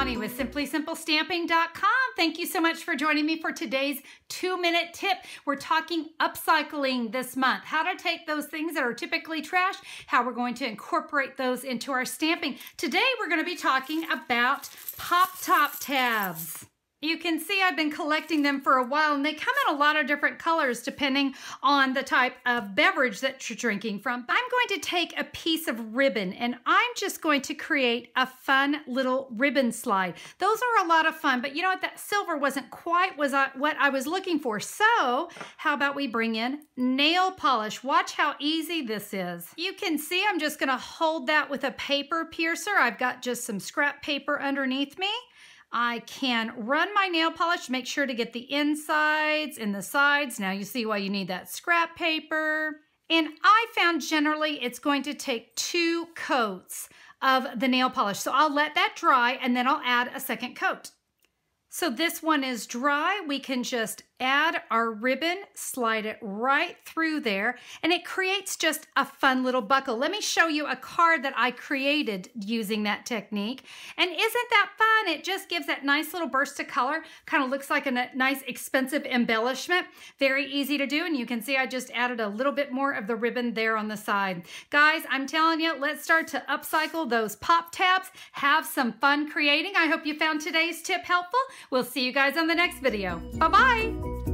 Connie with SimplySimpleStamping.com. Thank you so much for joining me for today's 2-minute tip. We're talking upcycling this month. How to take those things that are typically trash, how we're going to incorporate those into our stamping. Today we're going to be talking about pop-top tabs. You can see I've been collecting them for a while, and they come in a lot of different colors depending on the type of beverage that you're drinking from. I'm going to take a piece of ribbon, and I'm just going to create a fun little ribbon slide. Those are a lot of fun, but you know what? That silver wasn't quite what I was looking for. So how about we bring in nail polish? Watch how easy this is. You can see I'm just going to hold that with a paper piercer. I've got just some scrap paper underneath me. I can run my nail polish, make sure to get the insides and the sides. Now you see why you need that scrap paper. And I found generally it's going to take 2 coats of the nail polish. So I'll let that dry and then I'll add a second coat. So this one is dry. We can just add our ribbon, slide it right through there, and it creates just a fun little buckle. Let me show you a card that I created using that technique. And isn't that fun? It just gives that nice little burst of color. Kind of looks like a nice expensive embellishment. Very easy to do, and you can see I just added a little bit more of the ribbon there on the side. Guys, I'm telling you, let's start to upcycle those pop tabs. Have some fun creating. I hope you found today's tip helpful. We'll see you guys on the next video. Bye-bye.